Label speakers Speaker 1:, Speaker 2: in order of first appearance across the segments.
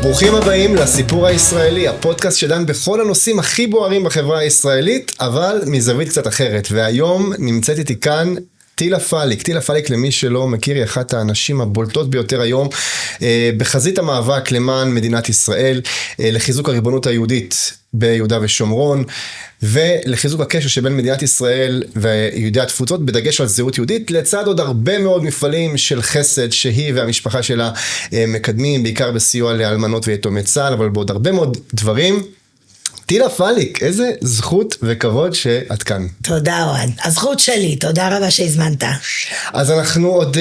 Speaker 1: ברוכים הבאים לסיפור הישראלי, הפודקאסט שדן בכל הנושאים הכי בוערים בחברה הישראלית, אבל מזווית קצת אחרת. והיום נמצאת איתי כאן טילה פליק. טילה פליק, למי שלא מכיר, היא אחת האנשים הבולטות ביותר היום בחזית המאבק למען מדינת ישראל, לחיזוק הריבונות היהודית ביהודה ושומרון, ולחיזוק הקשר שבין מדינת ישראל ויהודי התפוצות, בדגש על זהות יהודית, לצד עוד הרבה מאוד מפעלים של חסד שהיא והמשפחה שלה מקדמים, בעיקר בסיוע לאלמנות ויתומי צה"ל, אבל בעוד הרבה מאוד דברים. טילה פליק, איזה זכות וכבוד שאת כאן.
Speaker 2: תודה אוהד, הזכות שלי, תודה רבה שהזמנת.
Speaker 1: אז אנחנו עוד,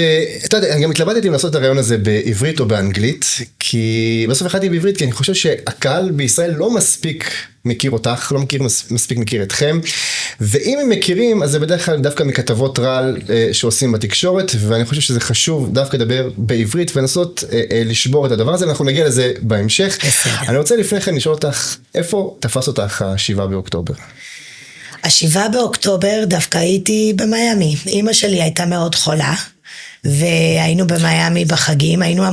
Speaker 1: אתה יודע, אני גם התלבטתי אם לעשות את הרעיון הזה בעברית או באנגלית, כי בסוף החלטתי בעברית, כי אני חושב שהקהל בישראל לא מספיק מכיר אותך, לא מספיק מכיר אתכם, ואם הם מכירים, אז זה בדרך כלל דווקא מכתבות רעל שעושים בתקשורת, ואני חושב שזה חשוב דווקא לדבר בעברית, ולנסות לשבור את הדבר הזה, ואנחנו נגיע לזה בהמשך. אני רוצה לפני כן לשאול אותך, איפה תפס אותך ה7 באוקטובר?
Speaker 2: ה7 באוקטובר דווקא הייתי במיימי, אמא שלי הייתה מאוד חולה, והיינו במיימי בחגים, היינו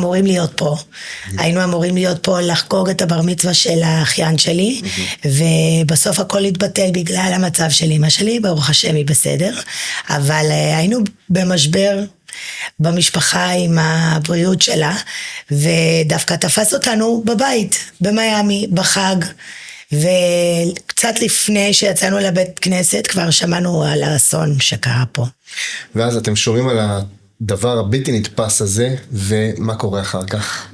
Speaker 2: אמורים להיות פה לחגוג את הבר מצווה של האחיין שלי, ובסוף הכל התבטל בגלל המצב של אמא שלי, ברוך השם היא בסדר, אבל היינו במשבר במשפחה עם הבריאות שלה, ודווקא תפס אותנו בבית, במיימי, בחג, וקצת לפני שיצאנו לבית כנסת, כבר שמענו על האסון שקרה פה.
Speaker 1: ואז אתם שומעים על הדבר הבלתי נתפס הזה, ומה קורה אחר כך?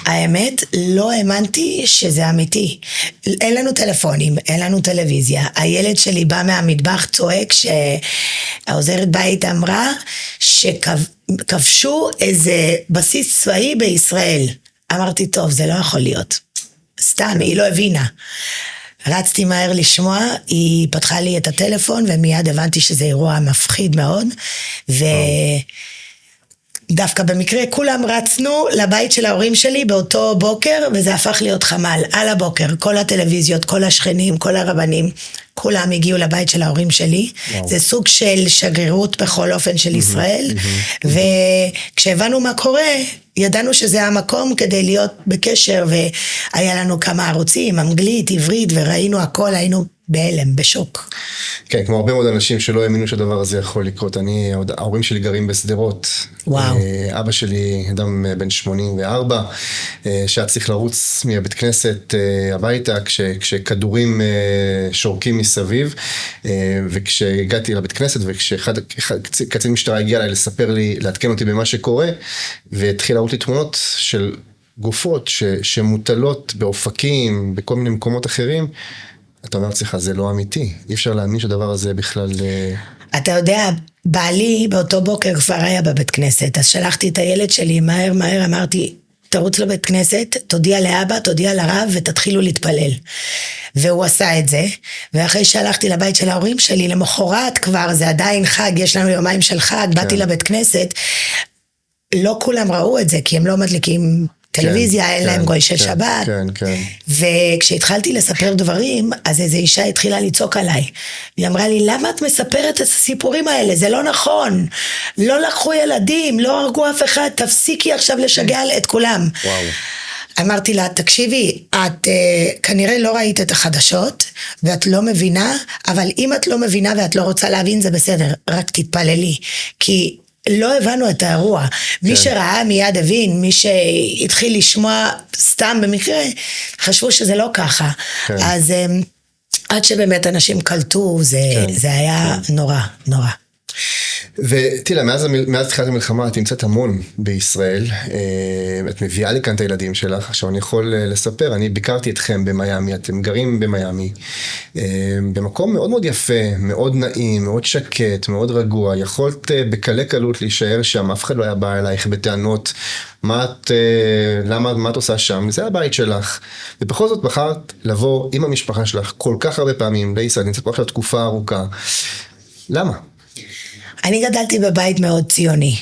Speaker 2: האמת, לא האמנתי שזה אמיתי. אין לנו טלפונים, אין לנו טלוויזיה. הילד שלי בא מהמטבח צועק שהעוזרת בית אמרה שכבשו איזה בסיס צבאי בישראל. אמרתי, טוב, זה לא יכול להיות. סתם, היא לא הבינה. רצתי מהר לשמוע, היא פתחה לי את הטלפון, ומיד הבנתי שזה אירוע מפחיד מאוד, ודווקא במקרה כולם רצנו לבית של ההורים שלי באותו בוקר, וזה הפך להיות חמל, על הבוקר, כל הטלוויזיות, כל השכנים, כל הרבנים, כולם הגיעו לבית של ההורים שלי, זה סוג של שגרירות בכל אופן של ישראל, וכשהבנו מה קורה, ידענו שזה המקום כדי להיות בקשר, והיה לנו כמה ערוצים, אנגלית, עברית, וראינו הכל, היינו בהלם, בשוק.
Speaker 1: כן, כמו הרבה מאוד אנשים שלא האמינו שהדבר הזה יכול לקרות. ההורים שלי גרים בסדרות.
Speaker 2: וואו.
Speaker 1: אבא שלי, אדם בן 84, שהיה צריך לרוץ מהבית כנסת הביתה, כשכדורים שורקים מסביב, וכשהגעתי לבית כנסת, וכשאחד קצין משטרה הגיע אליי לספר לי, להתקן אותי במה שקורה, והתחיל להראות לי תמונות של גופות שמוטלות באופקים, בכל מיני מקומות אחרים. אתה אומר לך, זה לא אמיתי. אי אפשר להאמין שהדבר הזה בכלל...
Speaker 2: אתה יודע, בעלי באותו בוקר כבר היה בבית כנסת, אז שלחתי את הילד שלי מהר, אמרתי, תרוץ לבית כנסת, תודיע לאבא, תודיע לרב, ותתחילו להתפלל. והוא עשה את זה, ואחרי שהלכתי לבית של ההורים שלי, למחרת כבר, זה עדיין חג, יש לנו יומיים של חג, באתי לבית כנסת, לא כולם ראו את זה, כי הם לא מדליקים... טלוויזיה, אין להם גוי של שבת. וכשהתחלתי לספר דברים, אז איזו אישה התחילה לצעוק עליי. היא אמרה לי, למה את מספרת את הסיפורים האלה? זה לא נכון. לא לקחו ילדים, לא הרגו אף אחד, תפסיקי עכשיו לשגע את כולם. אמרתי לה, תקשיבי, את כנראה לא ראית את החדשות, ואת לא מבינה, אבל אם את לא מבינה ואת לא רוצה להבין, זה בסדר, רק תתפללי. כי... לא הבנו את האירוע, מי שראה מיד הבין, מי שהתחיל לשמוע סתם במקרה, חשבו שזה לא ככה, אז עד שבאמת אנשים קלטו, זה היה נורא, נורא.
Speaker 1: וטילה, מאז תחילת המלחמה את נמצאת המון בישראל, את מביאה לי כאן את הילדים שלך, עכשיו אני יכול לספר, אני ביקרתי אתכם במיימי, אתם גרים במיימי, במקום מאוד מאוד יפה, מאוד נעים, מאוד שקט, מאוד רגוע, יכולת בקלי קלות להישאר שם, אף אחד לא היה בא אלייך בטענות, מה את עושה שם, זה הבית שלך, ובכל זאת בחרת לבוא עם המשפחה שלך כל כך הרבה פעמים לישראל, נמצאת פה עכשיו תקופה ארוכה, למה?
Speaker 2: אני גדלתי בבית מאוד ציוני.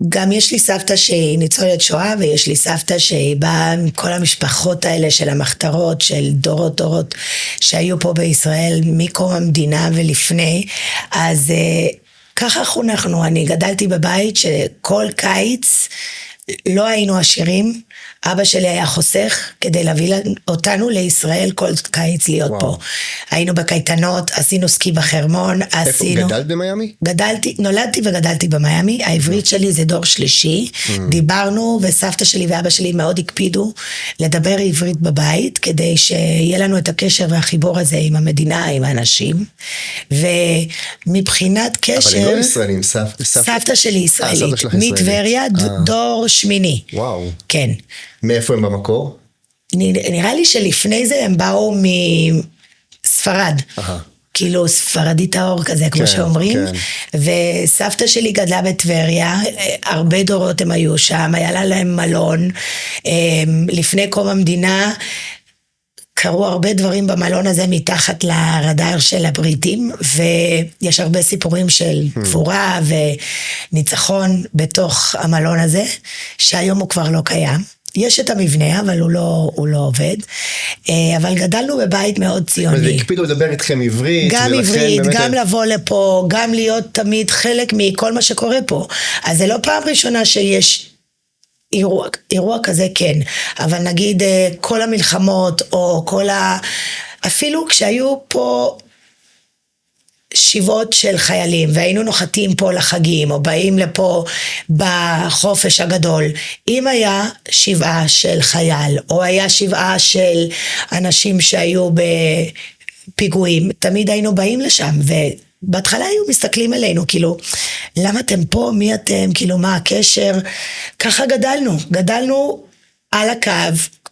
Speaker 2: גם יש לי סבתא שהיא ניצולת שואה, ויש לי סבתא שהיא באה עם כל המשפחות האלה של המחתרות, של דורות שהיו פה בישראל מקום המדינה ולפני. אז ככה חונכנו, אני גדלתי בבית שכל קיץ לא היינו עשירים, אבא שלי היה חוסך כדי להביא אותנו לישראל כל קיץ להיות פה. היינו בקייטנות, עשינו סקי בחרמון, עשינו...
Speaker 1: גדלת במיימי?
Speaker 2: נולדתי וגדלתי במיימי, העברית שלי זה דור שלישי, דיברנו וסבתא שלי ואבא שלי מאוד הקפידו לדבר עברית בבית, כדי שיהיה לנו את הקשר והחיבור הזה עם המדינה, עם האנשים, ומבחינת קשר...
Speaker 1: אבל הם לא ישראלים,
Speaker 2: סבתא שלי ישראלית, מטבריה, דור שמיני.
Speaker 1: וואו.
Speaker 2: כן.
Speaker 1: מאיפה הם במקור?
Speaker 2: נראה לי שלפני זה הם באו מספרד. כאילו ספרדית האור כזה, כמו שאומרים. וסבתא שלי גדלה בטבריה, הרבה דורות הם היו שם, היה להם מלון. לפני קום המדינה, קרו הרבה דברים במלון הזה מתחת לרדאר של הבריטים, ויש הרבה סיפורים של גבורה וניצחון בתוך המלון הזה, שהיום הוא כבר לא קיים. יש את המבנה, אבל הוא לא עובד. אבל גדלנו בבית מאוד ציוני.
Speaker 1: והקפידו לדבר איתכם עברית.
Speaker 2: גם עברית, גם לבוא לפה, גם להיות תמיד חלק מכל מה שקורה פה. אז זה לא פעם ראשונה שיש אירוע כזה, כן. אבל נגיד כל המלחמות, או אפילו כשהיו פה שיבות של חיילים, והיינו נוחתים פה לחגים, או באים לפה בחופש הגדול, אם היה שבעה של חייל, או היה שבעה של אנשים שהיו בפיגועים, תמיד היינו באים לשם, ובהתחלה היו מסתכלים עלינו, כאילו, למה אתם פה, מי אתם, כאילו, מה הקשר? ככה גדלנו על הקו,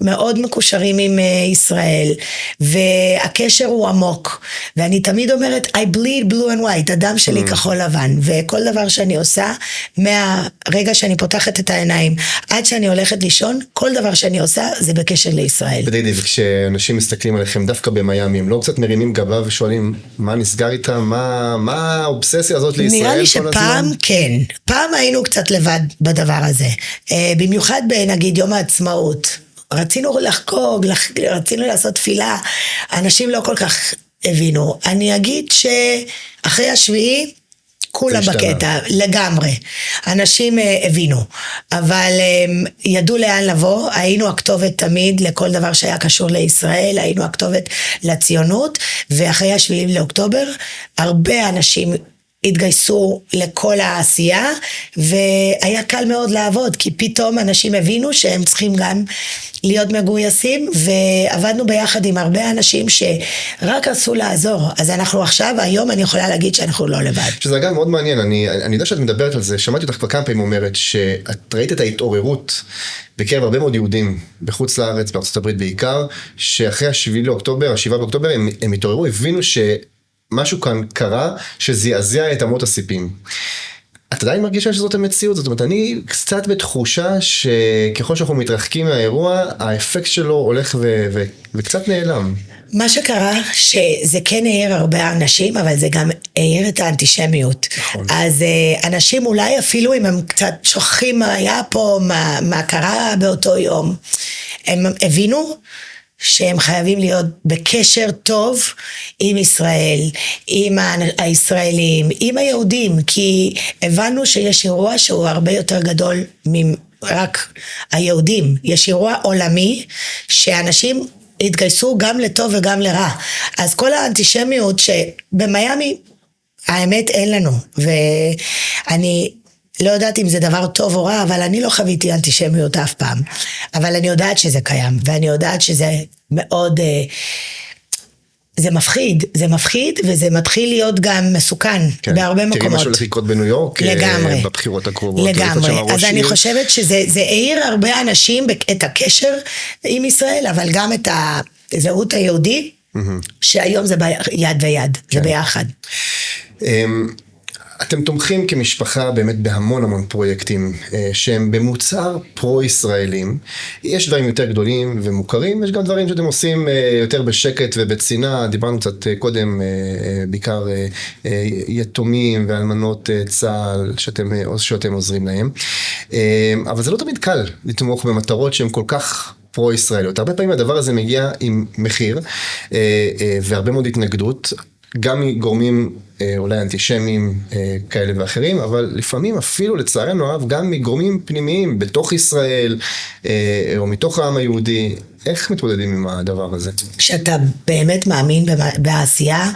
Speaker 2: מאוד מקושרים עם ישראל, והקשר הוא עמוק, ואני תמיד אומרת, I bleed blue and white, הדם שלי כחול לבן, וכל דבר שאני עושה, מהרגע שאני פותחת את העיניים, עד שאני הולכת לישון, כל דבר שאני עושה, זה בקשר לישראל.
Speaker 1: בדיוק, וכשאנשים מסתכלים עליכם דווקא במיימי, הם לא קצת מרימים גבה ושואלים, מה נסגר איתם, מה האובססיה הזאת לישראל?
Speaker 2: נראה לי שפעם, כן, פעם היינו קצת לבד בדבר הזה, במיוחד בנגיד יום העצמאות, רצינו לחגוג, רצינו לעשות תפילה, אנשים לא כל כך הבינו. אני אגיד שאחרי השביעי, כולם בקטע, לגמרי. אנשים הבינו, אבל ידעו לאן לבוא, היינו הכתובת תמיד לכל דבר שהיה קשור לישראל, היינו הכתובת לציונות, ואחרי השביעי לאוקטובר, הרבה אנשים התגייסו לכל העשייה, והיה קל מאוד לעבוד, כי פתאום אנשים הבינו שהם צריכים גם להיות מגויסים, ועבדנו ביחד עם הרבה אנשים שרק רצו לעזור. אז אנחנו עכשיו, היום אני יכולה להגיד שאנחנו לא לבד.
Speaker 1: שזה אגב מאוד מעניין, אני יודע שאת מדברת על זה, שמעתי אותך כבר כמה פעמים אומרת, שאת ראית את ההתעוררות בקרב הרבה מאוד יהודים בחוץ לארץ, בארצות הברית בעיקר, שאחרי השבעה באוקטובר, הם התעוררו, הבינו משהו כאן קרה שזעזע את אמות הסיפים. את עדיין מרגישה שזאת המציאות? זאת אומרת, אני קצת בתחושה שככל שאנחנו מתרחקים מהאירוע, האפקט שלו הולך וקצת נעלם.
Speaker 2: מה שקרה, שזה כן העיר הרבה אנשים, אבל זה גם העיר את האנטישמיות. נכון. אז אנשים אולי אפילו אם הם קצת שוכחים מה היה פה, מה קרה באותו יום, הם הבינו שהם חייבים להיות בקשר טוב עם ישראל, עם הישראלים, עם היהודים, כי הבנו שיש אירוע שהוא הרבה יותר גדול מרק היהודים. יש אירוע עולמי שאנשים התגייסו גם לטוב וגם לרע. אז כל האנטישמיות שבמיימי, האמת אין לנו, ואני לא יודעת אם זה דבר טוב או רע, אבל אני לא חוויתי אנטישמיות אף פעם. אבל אני יודעת שזה קיים, ואני יודעת שזה מאוד, זה מפחיד, וזה מתחיל להיות גם מסוכן, כן, בהרבה מקומות.
Speaker 1: תראי מה שהולך לקרות בניו יורק,
Speaker 2: לגמרי,
Speaker 1: בבחירות הקרובות.
Speaker 2: לגמרי, אז אני חושבת שזה העיר הרבה אנשים את הקשר עם ישראל, אבל גם את הזהות היהודית, שהיום זה יד ויד, זה ביחד.
Speaker 1: אתם תומכים כמשפחה באמת בהמון פרויקטים שהם במוצר פרו-ישראלים. יש דברים יותר גדולים ומוכרים, יש גם דברים שאתם עושים יותר בשקט ובצינה. דיברנו קצת קודם, בעיקר יתומים ואלמנות צה"ל שאתם עוזרים להם. אבל זה לא תמיד קל לתמוך במטרות שהן כל כך פרו-ישראליות. הרבה פעמים הדבר הזה מגיע עם מחיר והרבה מאוד התנגדות. גם מגורמים אולי אנטישמיים כאלה ואחרים, אבל לפעמים אפילו לצערנו הרב, גם מגורמים פנימיים בתוך ישראל, או מתוך העם היהודי. איך מתמודדים עם הדבר הזה?
Speaker 2: כשאתה באמת מאמין בעשייה,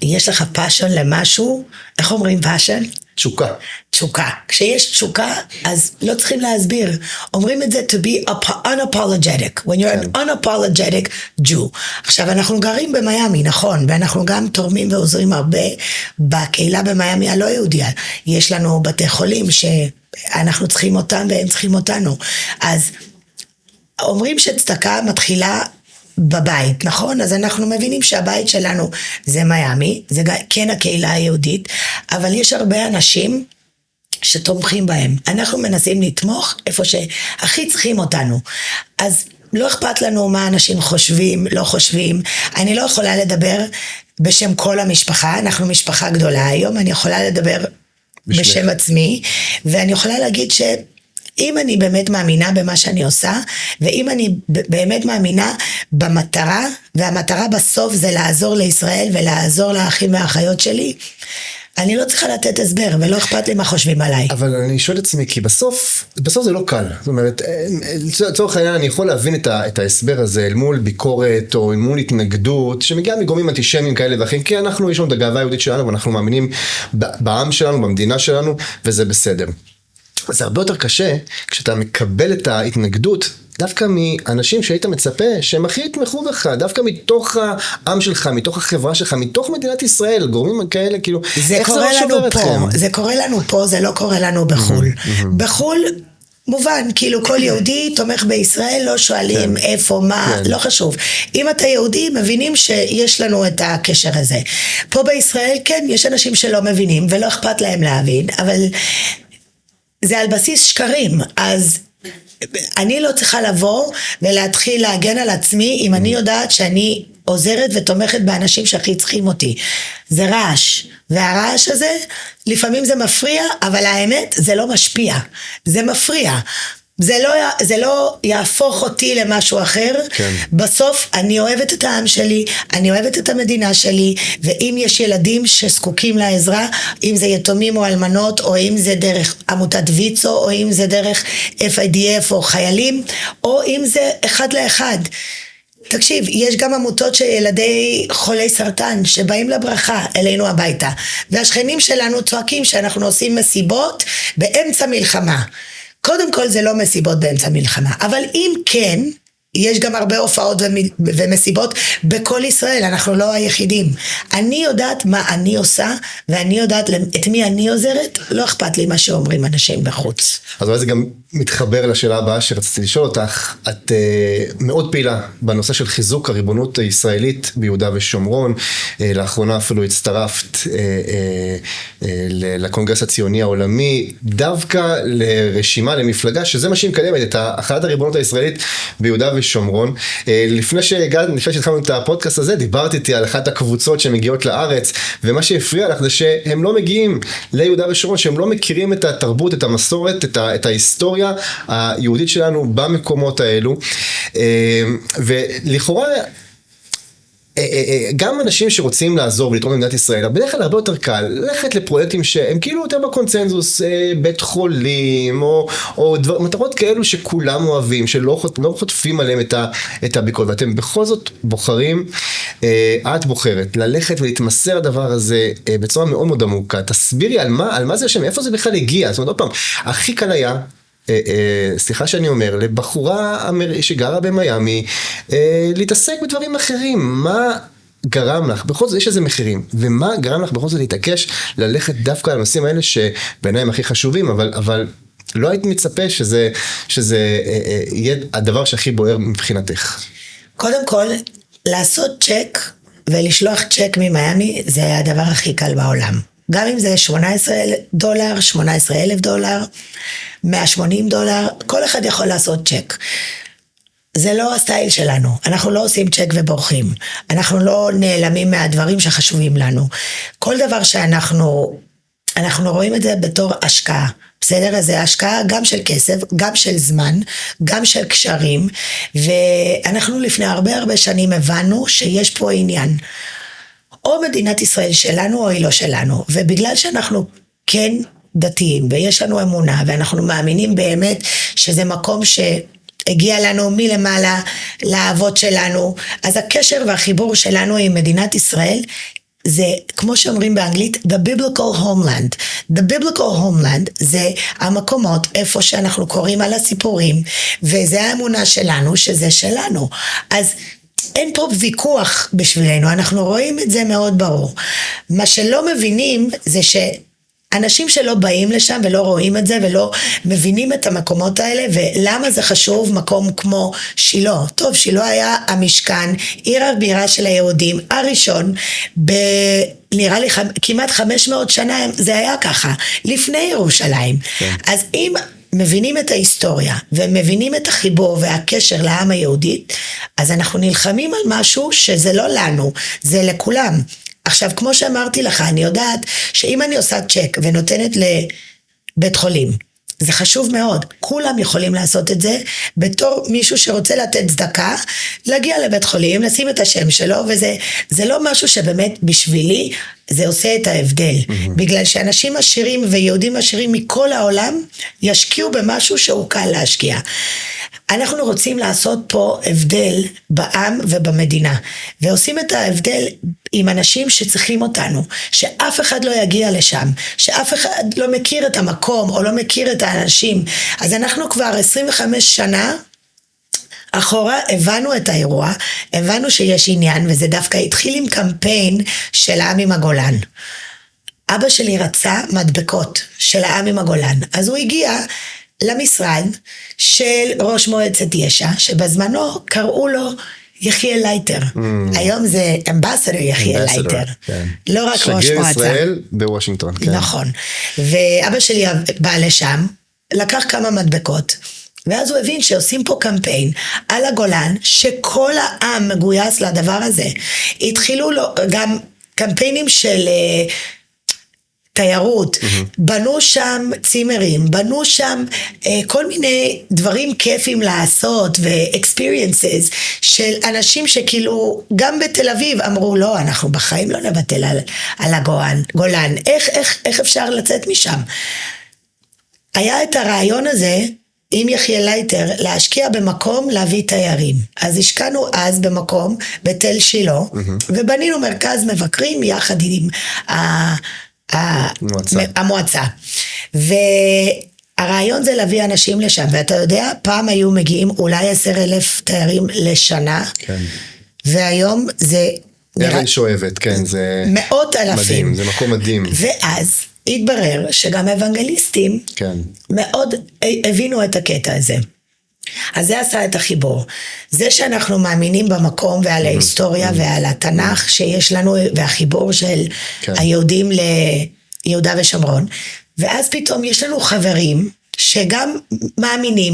Speaker 2: ויש לך פאשן למשהו, איך אומרים פאשן?
Speaker 1: תשוקה.
Speaker 2: תשוקה. כשיש תשוקה, אז לא צריכים להסביר. אומרים את זה to be unapologetic. When you're an unapologetic Jew. עכשיו, אנחנו גרים במיימי, נכון, ואנחנו גם תורמים ועוזרים הרבה בקהילה במיימי הלא יהודיה. יש לנו בתי חולים שאנחנו צריכים אותם והם צריכים אותנו. אז אומרים שצדקה מתחילה בבית, נכון? אז אנחנו מבינים שהבית שלנו זה מיימי, זה כן הקהילה היהודית, אבל יש הרבה אנשים שתומכים בהם. אנחנו מנסים לתמוך איפה שהכי צריכים אותנו. אז לא אכפת לנו מה אנשים חושבים, לא חושבים. אני לא יכולה לדבר בשם כל המשפחה, אנחנו משפחה גדולה היום, אני יכולה לדבר בשם עצמי, ואני יכולה להגיד אם אני באמת מאמינה במה שאני עושה, ואם אני באמת מאמינה במטרה, והמטרה בסוף זה לעזור לישראל, ולעזור לאחים והאחיות שלי, אני לא צריכה לתת הסבר, ולא אכפת לי מה חושבים עליי.
Speaker 1: אבל אני שואל את עצמי, כי בסוף זה לא קל. זאת אומרת, לצורך העניין אני יכול להבין את ההסבר הזה, אל מול ביקורת, או אל מול התנגדות, שמגיעה מגורמים אנטישמיים כאלה ואחרים, כי יש לנו את הגאווה היהודית שלנו, ואנחנו מאמינים בעם שלנו, במדינה שלנו, וזה בסדר. זה הרבה יותר קשה כשאתה מקבל את ההתנגדות דווקא מאנשים שהיית מצפה שהם הכי יתמכו בך, דווקא מתוך העם שלך, מתוך החברה שלך, מתוך מדינת ישראל, גורמים כאלה, כאילו, איך זה לא שובר אתכם?
Speaker 2: זה קורה לנו פה, זה לא קורה לנו בחול. בחול, מובן, כאילו כל יהודי תומך בישראל, לא שואלים איפה, מה, לא חשוב. אם אתה יהודי, מבינים שיש לנו את הקשר הזה. פה בישראל, כן, יש אנשים שלא מבינים, ולא אכפת להם להבין, אבל זה על בסיס שקרים, אז אני לא צריכה לבוא ולהתחיל להגן על עצמי אם אני יודעת שאני עוזרת ותומכת באנשים שהכי צריכים אותי. זה רעש, והרעש הזה לפעמים זה מפריע, אבל האמת זה לא משפיע, זה מפריע. זה לא יהפוך אותי למשהו אחר.
Speaker 1: כן.
Speaker 2: בסוף אני אוהבת את העם שלי, אני אוהבת את המדינה שלי, ואם יש ילדים שזקוקים לעזרה, אם זה יתומים או אלמנות, או אם זה דרך עמותת ויצו, או אם זה דרך FIDF או חיילים, או אם זה אחד לאחד. תקשיב, יש גם עמותות שילדי חולי סרטן שבאים לברכה אלינו הביתה, והשכנים שלנו צועקים שאנחנו עושים מסיבות באמצע מלחמה. קודם כל זה לא מסיבות באמצע מלחמה, אבל אם כן, יש גם הרבה הופעות ומסיבות בכל ישראל, אנחנו לא היחידים. אני יודעת מה אני עושה, ואני יודעת את מי אני עוזרת, לא אכפת לי מה שאומרים אנשים בחוץ.
Speaker 1: אז אולי זה גם מתחבר לשאלה הבאה שרציתי לשאול אותך, את מאוד פעילה בנושא של חיזוק הריבונות הישראלית ביהודה ושומרון, לאחרונה אפילו הצטרפת לקונגרס הציוני העולמי, דווקא לרשימה, למפלגה, שזה מה שהיא מקדמת, את החלת הריבונות הישראלית ביהודה ושומרון. לפני שהתחלנו את הפודקאסט הזה, דיברת איתי על אחת הקבוצות שמגיעות לארץ, ומה שהפריע לך זה שהם לא מגיעים ליהודה ושומרון, שהם לא מכירים את התרבות, את המסורת, את ההיסטוריה היהודית שלנו במקומות האלו, ולכאורה גם אנשים שרוצים לעזור ולתרום למדינת ישראל, בדרך כלל הרבה יותר קל ללכת לפרויקטים שהם כאילו יותר בקונצנזוס, בית חולים, או מטרות כאלו שכולם אוהבים, שלא חוטפים עליהם את הביקורת, ואתם בכל זאת בוחרים, את בוחרת ללכת ולהתמסר הדבר הזה בצורה מאוד מאוד עמוקה. תסבירי על מה זה השם, איפה זה בכלל הגיע? זאת אומרת, עוד פעם, הכי קל היה, סליחה שאני אומר, לבחורה שגרה במיימי, להתעסק בדברים אחרים. מה גרם לך? בכל זאת יש איזה מחירים, ומה גרם לך בכל זאת להתעקש ללכת דווקא על הנושאים האלה שבעיניים הכי חשובים, אבל לא היית מצפה שזה יהיה הדבר שהכי בוער מבחינתך?
Speaker 2: קודם כל, לעשות צ'ק ולשלוח צ'ק ממיימי זה הדבר הכי קל בעולם. גם אם זה $18, $18,000, $180, כל אחד יכול לעשות צ'ק. זה לא הסטייל שלנו, אנחנו לא עושים צ'ק ובורחים, אנחנו לא נעלמים מהדברים שחשובים לנו. כל דבר שאנחנו רואים את זה בתור השקעה, בסדר? אז זה השקעה גם של כסף, גם של זמן, גם של קשרים, ואנחנו לפני הרבה שנים הבנו שיש פה עניין. או מדינת ישראל שלנו או היא לא שלנו, ובגלל שאנחנו כן דתיים, ויש לנו אמונה, ואנחנו מאמינים באמת שזה מקום הגיע לנו מלמעלה לאבות שלנו, אז הקשר והחיבור שלנו עם מדינת ישראל, זה כמו שאומרים באנגלית, the biblical homeland. The biblical homeland זה המקומות איפה שאנחנו קוראים על הסיפורים, וזה האמונה שלנו שזה שלנו. אז אין פה ויכוח בשבילנו, אנחנו רואים את זה מאוד ברור. מה שלא מבינים זה אנשים שלא באים לשם ולא רואים את זה ולא מבינים את המקומות האלה ולמה זה חשוב מקום כמו שילה. טוב, שילה היה המשכן, עיר הבירה של היהודים, הראשון, נראה לי כמעט 500 שנה זה היה ככה, לפני ירושלים. כן. אז אם מבינים את ההיסטוריה ומבינים את החיבור והקשר לעם היהודי, אז אנחנו נלחמים על משהו שזה לא לנו, זה לכולם. עכשיו, כמו שאמרתי לך, אני יודעת שאם אני עושה צ'ק ונותנת לבית חולים, זה חשוב מאוד. כולם יכולים לעשות את זה בתור מישהו שרוצה לתת צדקה, להגיע לבית חולים, לשים את השם שלו, וזה לא משהו שבאמת בשבילי זה עושה את ההבדל. בגלל שאנשים עשירים ויהודים עשירים מכל העולם ישקיעו במשהו שהוא קל להשקיע. אנחנו רוצים לעשות פה הבדל בעם ובמדינה, ועושים את ההבדל עם אנשים שצריכים אותנו, שאף אחד לא יגיע לשם, שאף אחד לא מכיר את המקום או לא מכיר את האנשים. אז אנחנו כבר 25 שנה אחורה הבנו את האירוע, הבנו שיש עניין, וזה דווקא התחיל עם קמפיין של העם עם הגולן. אבא שלי רצה מדבקות של העם עם הגולן, אז הוא הגיע למשרד של ראש מועצת יש"ע, שבזמנו קראו לו יחיאל לייטר. היום זה אמבסדור יחיאל לייטר. לא רק ראש מועצה.
Speaker 1: שגריר ישראל בוושינגטון.
Speaker 2: נכון. ואבא שלי בא לשם, לקח כמה מדבקות, ואז הוא הבין שעושים פה קמפיין על הגולן, שכל העם מגויס לדבר הזה. התחילו לו גם קמפיינים של תיירות, בנו שם צימרים, בנו שם כל מיני דברים כיפים לעשות ו-experiences של אנשים שכאילו גם בתל אביב אמרו לא, אנחנו בחיים לא נבטל על הגולן, איך אפשר לצאת משם? היה את הרעיון הזה עם יחיאל לייטר להשקיע במקום להביא תיירים. אז השקענו אז במקום בתל שילה, ובנינו מרכז מבקרים יחד עם המועצה. והרעיון זה להביא אנשים לשם, ואתה יודע, פעם היו מגיעים אולי 10,000 תיירים לשנה, כן. והיום זה
Speaker 1: אבן שואבת, כן, זה
Speaker 2: מאות אלפים.
Speaker 1: מדהים, זה מקום מדהים.
Speaker 2: ואז התברר שגם אוונגליסטים
Speaker 1: כן.
Speaker 2: מאוד הבינו את הקטע הזה. אז זה עשה את החיבור. זה שאנחנו מאמינים במקום ועל ההיסטוריה ועל התנ"ך שיש לנו, והחיבור של היהודים ליהודה ושומרון. ואז פתאום יש לנו חברים שגם מאמינים,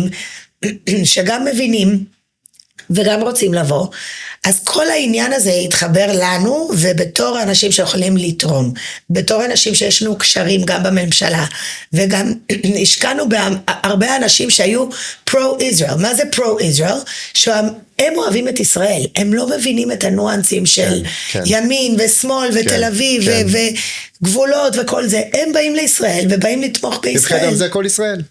Speaker 2: שגם מבינים וגם רוצים לבוא. אז כל העניין הזה יתחבר לנו, ובתור אנשים שיכולים לתרום, בתור אנשים שיש לנו קשרים גם בממשלה, וגם השקענו בהרבה אנשים שהיו פרו-ישראל. מה זה פרו-ישראל? שהם אוהבים את ישראל, הם לא מבינים את הנואנסים של ימין ושמאל ותל אביב וגבולות וכל זה, הם באים לישראל ובאים לתמוך בישראל.
Speaker 1: מבחינתם זה כל ישראל.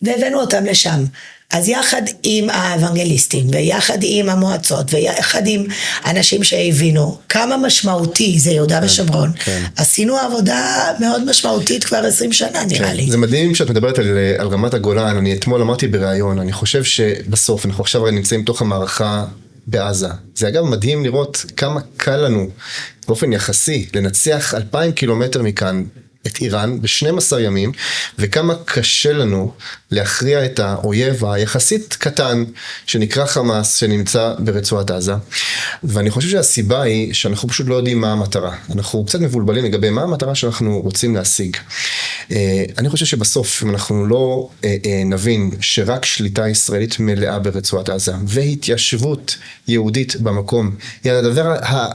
Speaker 2: והבאנו אותם לשם. אז יחד עם האוונגליסטים, ויחד עם המועצות, ויחד עם אנשים שהבינו כמה משמעותי זה יהודה ושומרון, עשינו עבודה מאוד משמעותית כבר 20 שנה נראה לי.
Speaker 1: זה מדהים שאת מדברת על רמת הגולן. אני אתמול אמרתי בראיון, אני חושב שבסוף אנחנו עכשיו נמצאים תוך המערכה בעזה. זה אגב מדהים לראות כמה קל לנו באופן יחסי לנצח 2,000 קילומטר מכאן את איראן ב-12 ימים, וכמה קשה לנו להכריע את האויב היחסית קטן שנקרא חמאס שנמצא ברצועת עזה. ואני חושב שהסיבה היא שאנחנו פשוט לא יודעים מה המטרה. אנחנו קצת מבולבלים לגבי מה המטרה שאנחנו רוצים להשיג. אני חושב שבסוף אם אנחנו לא נבין שרק שליטה ישראלית מלאה ברצועת עזה והתיישבות יהודית במקום היא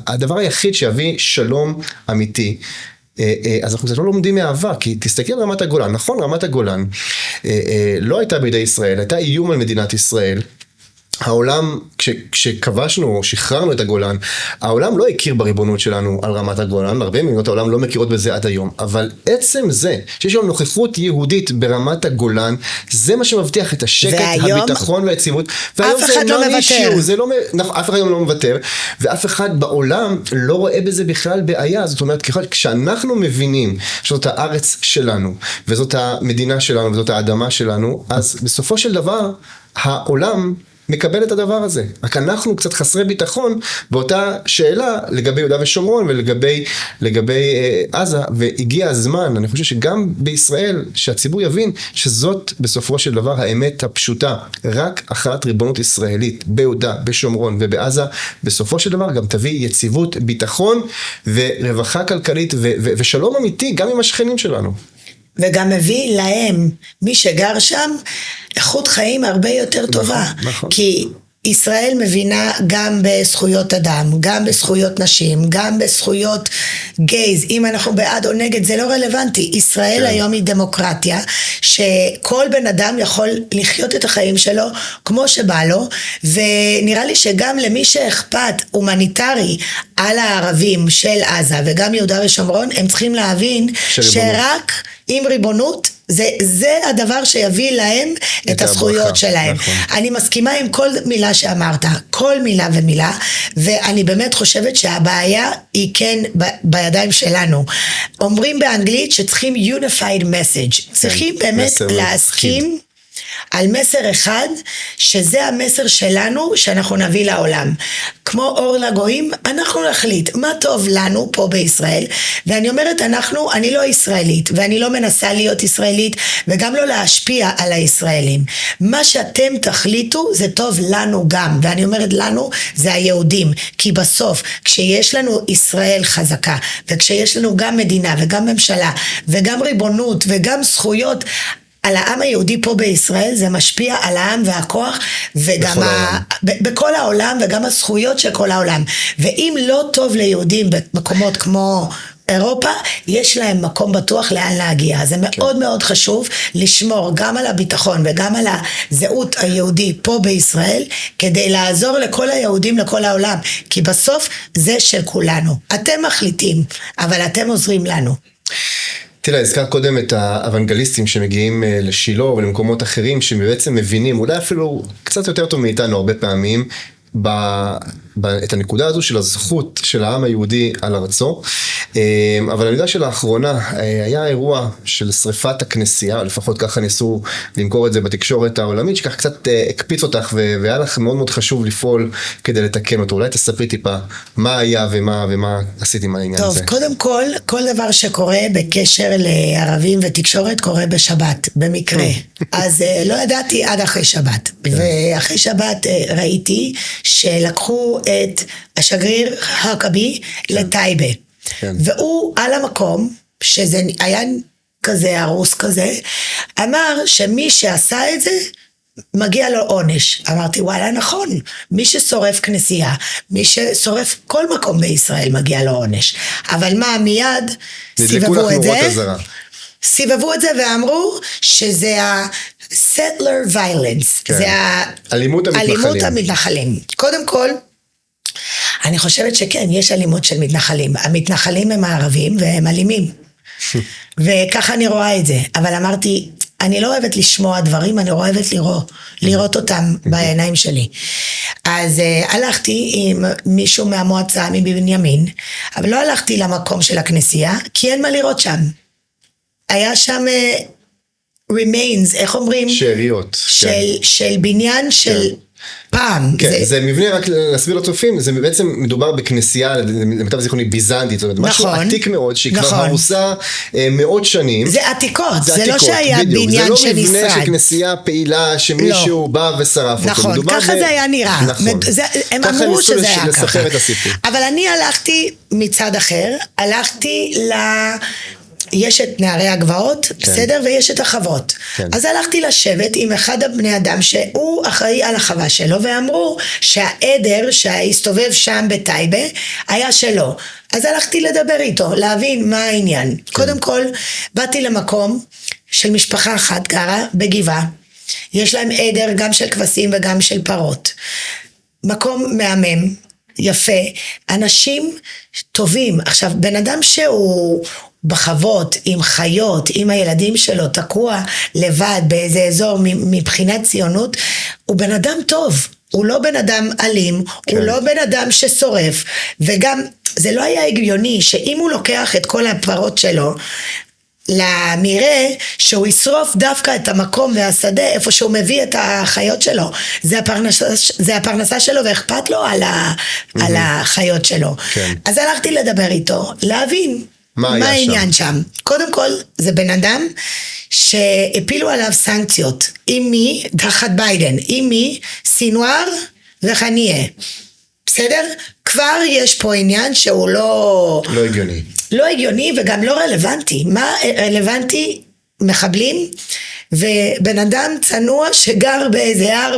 Speaker 1: הדבר היחיד שיביא שלום אמיתי, אז אנחנו קצת לא לומדים מאהבה, כי תסתכל על רמת הגולן. נכון, רמת הגולן לא הייתה בידי ישראל, הייתה איום על מדינת ישראל, העולם, כשכבשנו או שחררנו את הגולן, העולם לא הכיר בריבונות שלנו על רמת הגולן, הרבה מדינות העולם לא מכירות בזה עד היום, אבל עצם זה שיש לנו נוכחות יהודית ברמת הגולן, זה מה שמבטיח את השקט, הביטחון והיציבות,
Speaker 2: אף אחד לא מוותר.
Speaker 1: אף אחד לא מוותר, ואף אחד בעולם לא רואה בזה בכלל בעיה, זאת אומרת, כשאנחנו מבינים שזאת הארץ שלנו, וזאת המדינה שלנו, וזאת האדמה שלנו, אז בסופו של דבר, העולם מקבל את הדבר הזה. רק אנחנו קצת חסרי ביטחון באותה שאלה לגבי יהודה ושומרון ולגבי עזה, והגיע הזמן, אני חושב שגם בישראל, שהציבור יבין שזאת בסופו של דבר האמת הפשוטה. רק אחת ריבונות ישראלית ביהודה, בשומרון ובעזה, בסופו של דבר גם תביא יציבות, ביטחון ורווחה כלכלית ושלום אמיתי גם עם השכנים שלנו.
Speaker 2: וגם מביא להם, מי שגר שם, איכות חיים הרבה יותר טובה.
Speaker 1: נכון.
Speaker 2: כי ישראל מבינה גם בזכויות אדם, גם בזכויות נשים, גם בזכויות גייז. אם אנחנו בעד או נגד, זה לא רלוונטי. ישראל היום היא דמוקרטיה, שכל בן אדם יכול לחיות את החיים שלו כמו שבא לו, ונראה לי שגם למי שאכפת הומניטרי על הערבים של עזה, וגם יהודה ושומרון, הם צריכים להבין שרק עם ריבונות, זה הדבר שיביא להם את הזכויות שלהם.
Speaker 1: נכון.
Speaker 2: אני מסכימה עם כל מילה שאמרת, כל מילה ומילה, ואני באמת חושבת שהבעיה היא כן בידיים שלנו. אומרים באנגלית שצריכים unified message, צריכים באמת להסכים על מסר אחד, שזה המסר שלנו שאנחנו נביא לעולם. כמו אור לגויים, אנחנו נחליט מה טוב לנו פה בישראל, ואני אומרת אני לא ישראלית, ואני לא מנסה להיות ישראלית, וגם לא להשפיע על הישראלים. מה שאתם תחליטו זה טוב לנו גם, ואני אומרת לנו זה היהודים, כי בסוף כשיש לנו ישראל חזקה, וכשיש לנו גם מדינה וגם ממשלה, וגם ריבונות וגם זכויות, על העם היהודי פה בישראל, זה משפיע על העם והכוח, וגם בכל העולם, וגם הזכויות של כל העולם. ואם לא טוב ליהודים במקומות כמו אירופה, יש להם מקום בטוח לאן להגיע. זה מאוד מאוד חשוב לשמור גם על הביטחון וגם על הזהות היהודי פה בישראל, כדי לעזור לכל היהודים לכל העולם. כי בסוף זה של כולנו. אתם מחליטים, אבל אתם עוזרים לנו.
Speaker 1: תראה, הזכר קודם את האוונגליסטים שמגיעים לשילה ולמקומות אחרים, שבעצם מבינים, אולי אפילו קצת יותר טוב מאיתנו הרבה פעמים, את הנקודה הזו של הזכות של העם היהודי על ארצו. אבל אני יודע שלאחרונה היה אירוע של שריפת הכנסייה, לפחות ככה ניסו למכור את זה בתקשורת העולמית, שכך קצת הקפיץ אותך, והיה לך מאוד מאוד חשוב לפעול כדי לתקן אותו. אולי תספרי טיפה מה היה ומה עשית עם העניין הזה.
Speaker 2: טוב, קודם כל דבר שקורה בקשר לערבים ותקשורת קורה בשבת, במקרה. אז לא ידעתי עד אחרי שבת. ואחרי שבת ראיתי שלקחו את השגריר הקבי לטייבה. והוא על המקום, שזה היה כזה הרוס כזה, אמר שמי שעשה את זה, מגיע לו עונש. אמרתי, וואלה, נכון, מי ששורף כנסייה, מי ששורף כל מקום בישראל מגיע לו עונש. אבל מה, מיד סיבבו את זה ואמרו שזה ה-settler violence, זה
Speaker 1: אלימות
Speaker 2: המתנחלים. קודם כל, אני חושבת שכן, יש אלימות של מתנחלים. המתנחלים הם הערבים והם אלימים. וככה אני רואה את זה. אבל אמרתי, אני לא אוהבת לשמוע דברים, אני אוהבת לראות אותם בעיניים שלי. אז הלכתי עם מישהו מהמועצה מבנימין, אבל לא הלכתי למקום של הכנסייה, כי אין מה לראות שם. היה שם remains, איך אומרים?
Speaker 1: שאריות.
Speaker 2: של בניין של פעם.
Speaker 1: כן, זה מבנה, רק להסביר לצופים, זה בעצם מדובר בכנסייה, למיטב זיכרוני ביזנטית, זאת אומרת, משהו עתיק מאוד, שהיא כבר הרוסה מאות שנים.
Speaker 2: זה עתיקות, זה לא שהיה בניין של ישראל.
Speaker 1: זה לא מבנה של כנסייה פעילה, שמישהו בא ושרף אותו.
Speaker 2: נכון, ככה זה היה נראה. הם אמרו שזה היה ככה. אבל אני הלכתי מצד אחר, הלכתי יש את נערי הגבעות, בסדר? ויש את החוות. אז הלכתי לשבת עם אחד הבני אדם שהוא אחראי על החווה שלו, ואמרו שהעדר שהסתובב שם בטייבה היה שלו. אז הלכתי לדבר איתו, להבין מה העניין. קודם כל, באתי למקום של משפחה אחת גרה בגבעה, יש להם עדר גם של כבשים וגם של פרות. מקום מהמם, יפה, אנשים טובים. עכשיו, בן אדם שהוא בחוות, עם חיות, עם הילדים שלו, תקוע לבד באיזה אזור מבחינת ציונות, הוא בן אדם טוב. הוא לא בן אדם אלים, כן. הוא לא בן אדם ששורף, וגם זה לא היה הגיוני שאם הוא לוקח את כל הפרות שלו, למראה שהוא ישרוף דווקא את המקום והשדה איפה שהוא מביא את החיות שלו. זה הפרנסה שלו ואכפת לו על החיות שלו. כן. אז הלכתי לדבר איתו, להבין מה העניין שם. קודם כל זה בן אדם שהפילו עליו סנקציות. עם מי? תחת ביידן. עם מי? סינואר וחניה. בסדר? כבר יש פה עניין שהוא לא
Speaker 1: הגיוני.
Speaker 2: לא הגיוני וגם לא רלוונטי. מה רלוונטי? מחבלים ובן אדם צנוע שגר באיזה הר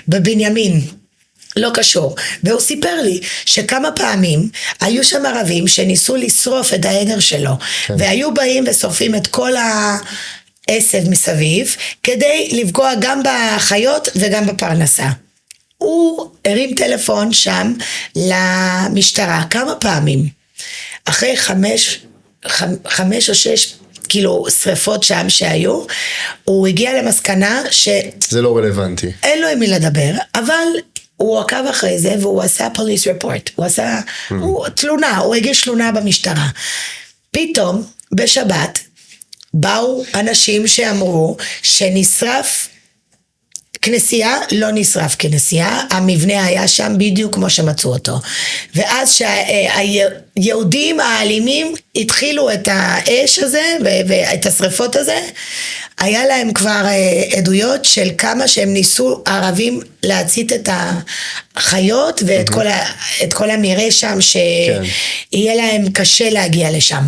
Speaker 2: בבנימין. לא קשור. והוא סיפר לי שכמה פעמים היו שם ערבים שניסו לשרוף את העדר שלו. כן. והיו באים ושורפים את כל העשב מסביב כדי לפגוע גם בחיות וגם בפרנסה. הוא הרים טלפון שם למשטרה כמה פעמים. אחרי 5 או 6 כאילו שריפות שם שהיו, הוא הגיע למסקנה
Speaker 1: זה לא רלוונטי.
Speaker 2: אין לו עם מי לדבר, אבל הוא עקב אחרי זה והוא עשה police report, הוא עשה תלונה, הוא הגיש תלונה במשטרה. פתאום בשבת באו אנשים שאמרו שנשרף כנסייה, לא נשרף כנסייה, המבנה היה שם בדיוק כמו שמצאו אותו. ואז שהיהודים האלימים התחילו את האש הזה ואת השריפות הזה, היה להם כבר עדויות של כמה שהם ניסו ערבים להצית את החיות ואת כל המראה שם שיהיה להם קשה להגיע לשם.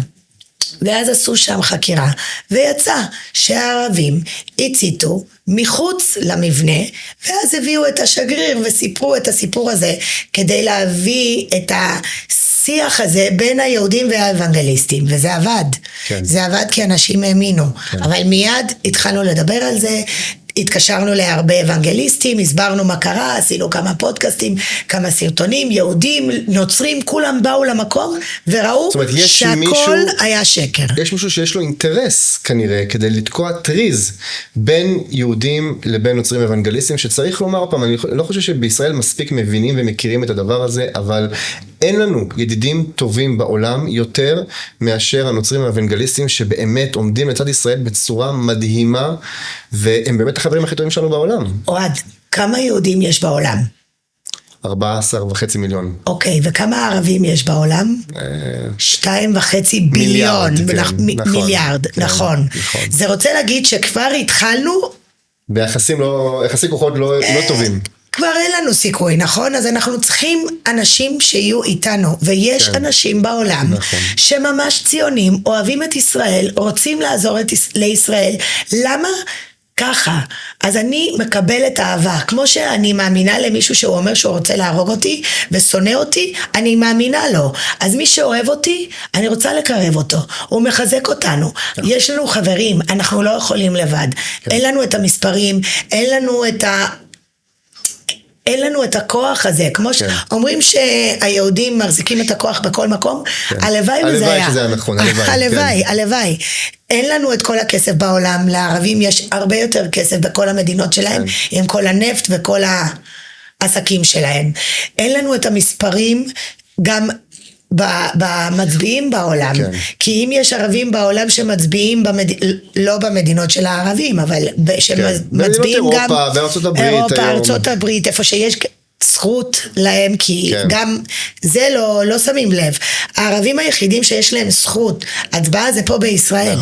Speaker 2: ואז עשו שם חקירה, ויצא שהערבים הציתו מחוץ למבנה, ואז הביאו את השגריר וסיפרו את הסיפור הזה, כדי להביא את השיח הזה בין היהודים והאוונגליסטים, וזה עבד. כן. זה עבד כי אנשים האמינו, כן. אבל מיד התחלנו לדבר על זה, התקשרנו להרבה אוונגליסטים, הסברנו מה קרה, עשינו כמה פודקאסטים, כמה סרטונים, יהודים, נוצרים, כולם באו למקום וראו שהכל היה שקר.
Speaker 1: יש מישהו שיש לו אינטרס כנראה כדי לתקוע טריז בין יהודים לבין נוצרים אוונגליסטים, שצריך לומר פעם, אני לא חושב שבישראל מספיק מבינים ומכירים את הדבר הזה, אבל אין לנו ידידים טובים בעולם יותר מאשר הנוצרים האוונגליסטים שבאמת עומדים לצד ישראל בצורה מדהימה, והם באמת החברים הכי טובים שלנו בעולם.
Speaker 2: אוהד, כמה יהודים יש בעולם?
Speaker 1: 14.5 מיליון.
Speaker 2: אוקיי, וכמה ערבים יש בעולם? 2.5 ביליון. מיליארד, נכון. זה רוצה להגיד שכבר התחלנו
Speaker 1: ביחסים כוחות לא טובים.
Speaker 2: כבר אין לנו סיכוי, נכון? אז אנחנו צריכים אנשים שיהיו איתנו, ויש אנשים בעולם שממש ציונים, אוהבים את ישראל, רוצים לעזור לישראל. למה? ככה. אז אני מקבלת אהבה. כמו שאני מאמינה למישהו שהוא אומר שהוא רוצה להרוג אותי ושונא אותי, אני מאמינה לו. אז מי שאוהב אותי, אני רוצה לקרב אותו. הוא מחזק אותנו. יש לנו חברים, אנחנו לא יכולים לבד. אין לנו את המספרים, אין לנו את הכוח הזה, כמו שאומרים שהיהודים מחזיקים את הכוח בכל מקום, הלוואי וזה היה. הלוואי. אין לנו את כל הכסף בעולם, לערבים יש הרבה יותר כסף בכל המדינות שלהם, עם כל הנפט וכל העסקים שלהם. אין לנו את המספרים גם במצביעים בעולם, כי אם יש ערבים בעולם שמצביעים לא במדינות של הערבים, אבל שמצביעים גם אירופה, ארצות הברית, איפה שיש זכות להם, כי גם זה לא שמים לב. הערבים היחידים שיש להם זכות הצבעה זה פה בישראל.